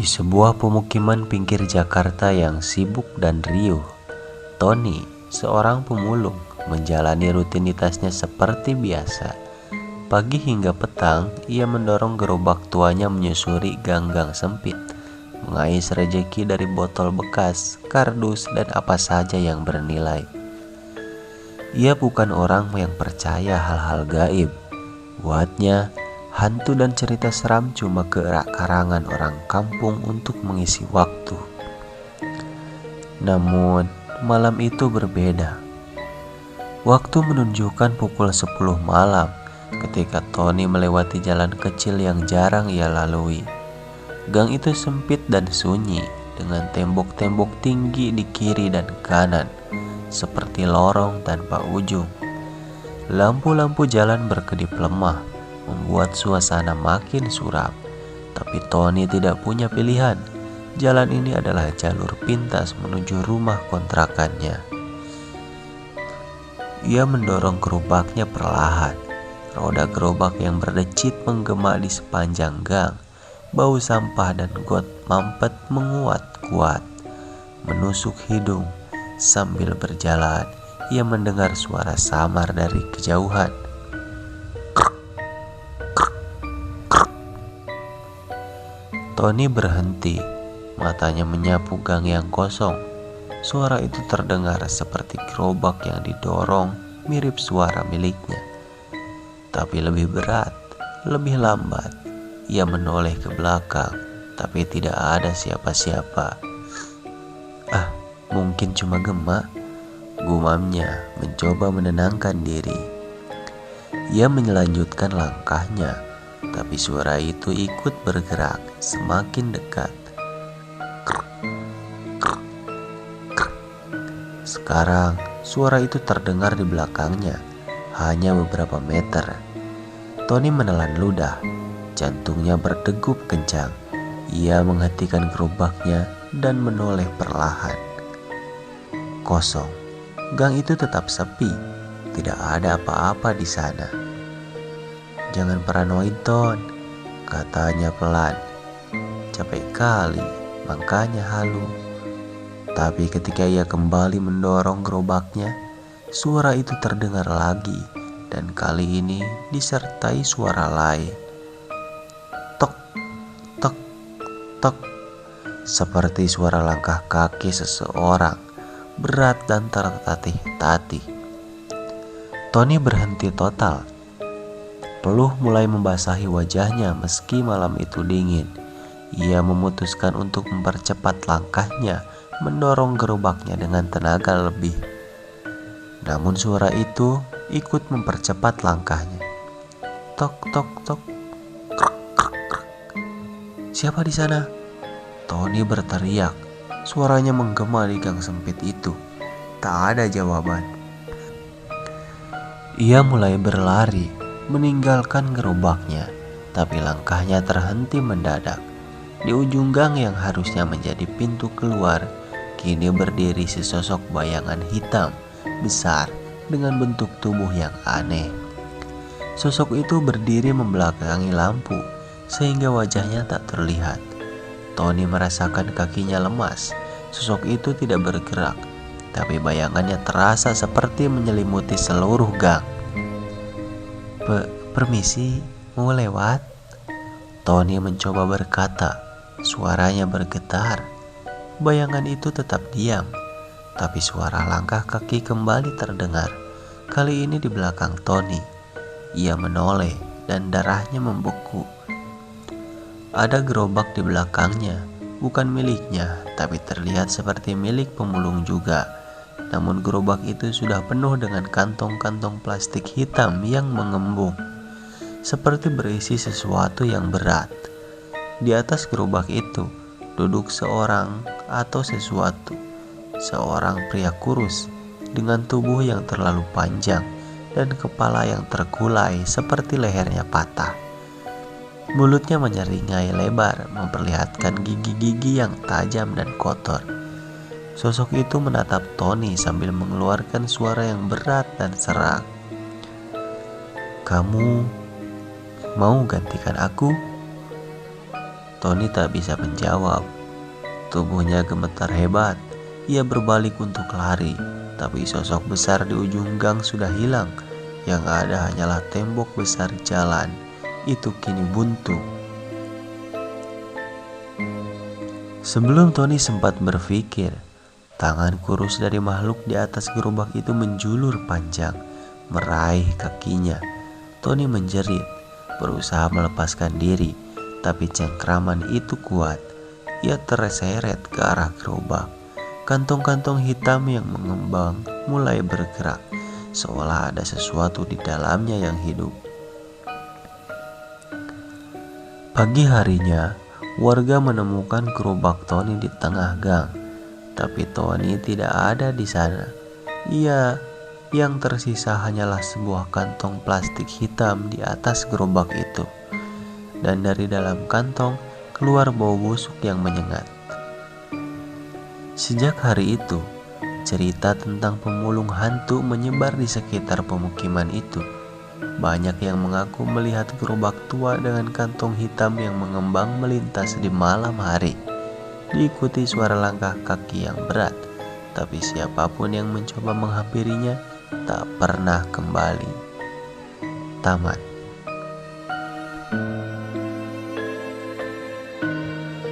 Di sebuah pemukiman pinggir Jakarta yang sibuk dan riuh, Tony, seorang pemulung, menjalani rutinitasnya seperti biasa. Pagi hingga petang, ia mendorong gerobak tuanya menyusuri gang-gang sempit, mengais rejeki dari botol bekas, kardus, dan apa saja yang bernilai. Ia bukan orang yang percaya hal-hal gaib. Buatnya, hantu dan cerita seram cuma karangan orang kampung untuk mengisi waktu. Namun, malam itu berbeda. Waktu menunjukkan pukul 10 malam ketika Tony melewati jalan kecil yang jarang ia lalui. Gang itu sempit dan sunyi dengan tembok-tembok tinggi di kiri dan kanan, seperti lorong tanpa ujung. Lampu-lampu jalan berkedip lemah, membuat suasana makin suram. Tapi Tony tidak punya pilihan. Jalan ini adalah jalur pintas menuju rumah kontrakannya. Ia mendorong gerobaknya perlahan. Roda gerobak yang berdecit menggema di sepanjang gang. Bau sampah dan got mampet menguat kuat, menusuk hidung. Sambil berjalan, ia mendengar suara samar dari kejauhan. Tony berhenti, matanya menyapu gang yang kosong. Suara itu terdengar seperti gerobak yang didorong, mirip suara miliknya. Tapi lebih berat, lebih lambat. Ia menoleh ke belakang, tapi tidak ada siapa-siapa. Mungkin cuma gema, gumamnya mencoba menenangkan diri. Ia melanjutkan langkahnya, tapi suara itu ikut bergerak, semakin dekat. Sekarang suara itu terdengar di belakangnya, hanya beberapa meter. Tony menelan ludah, jantungnya berdegup kencang. Ia menghentikan gerobaknya dan menoleh perlahan. Kosong. Gang itu tetap sepi, tidak ada apa-apa di sana. "Jangan paranoid, Ton," katanya pelan. Capek kali, makanya halu. Tapi ketika ia kembali mendorong gerobaknya, suara itu terdengar lagi, dan kali ini disertai suara lain. Tok, tok, tok, seperti suara langkah kaki seseorang, berat dan tertatih-tatih. Tony berhenti total. Peluh mulai membasahi wajahnya meski malam itu dingin. Ia memutuskan untuk mempercepat langkahnya, mendorong gerobaknya dengan tenaga lebih. Namun suara itu ikut mempercepat langkahnya. Tok, tok, tok. Krek, krek, krek. "Siapa di sana?" Tony berteriak. Suaranya menggema di gang sempit itu. Tak ada jawaban. Ia mulai berlari, meninggalkan gerobaknya, tapi langkahnya terhenti mendadak. Di ujung gang yang harusnya menjadi pintu keluar, kini berdiri sesosok bayangan hitam, besar, dengan bentuk tubuh yang aneh. Sosok itu berdiri membelakangi lampu, sehingga wajahnya tak terlihat. Tony merasakan kakinya lemas. Sosok itu tidak bergerak, tapi bayangannya terasa seperti menyelimuti seluruh gang. Permisi, mau lewat?" Tony mencoba berkata. Suaranya bergetar. Bayangan itu tetap diam, tapi suara langkah kaki kembali terdengar. Kali ini di belakang Tony. Ia menoleh dan darahnya membeku. Ada gerobak di belakangnya, bukan miliknya, tapi terlihat seperti milik pemulung juga. Namun gerobak itu sudah penuh dengan kantong-kantong plastik hitam yang mengembung, seperti berisi sesuatu yang berat. Di atas gerobak itu duduk seorang atau sesuatu. Seorang pria kurus dengan tubuh yang terlalu panjang dan kepala yang terkulai seperti lehernya patah. Mulutnya menyeringai lebar, memperlihatkan gigi-gigi yang tajam dan kotor. Sosok itu menatap Tony sambil mengeluarkan suara yang berat dan serak. "Kamu mau gantikan aku?" Tony tak bisa menjawab. Tubuhnya gemetar hebat. Ia berbalik untuk lari, tapi sosok besar di ujung gang sudah hilang. Yang ada hanyalah tembok besar jalan. Itu kini buntu. Sebelum Tony sempat berpikir, tangan kurus dari makhluk di atas gerobak itu menjulur panjang, meraih kakinya. Tony menjerit, berusaha melepaskan diri, tapi cengkraman itu kuat. Ia terseret ke arah gerobak. Kantong-kantong hitam yang mengembang mulai bergerak, seolah ada sesuatu di dalamnya yang hidup. Pagi harinya, warga menemukan gerobak Tony di tengah gang, tapi Tony tidak ada di sana. Yang tersisa hanyalah sebuah kantong plastik hitam di atas gerobak itu. Dan dari dalam kantong keluar bau busuk yang menyengat. Sejak hari itu, cerita tentang pemulung hantu menyebar di sekitar pemukiman itu. Banyak yang mengaku melihat gerobak tua dengan kantong hitam yang mengembang melintas di malam hari. Diikuti suara langkah kaki yang berat, tapi siapapun yang mencoba menghampirinya tak pernah kembali. Tamat.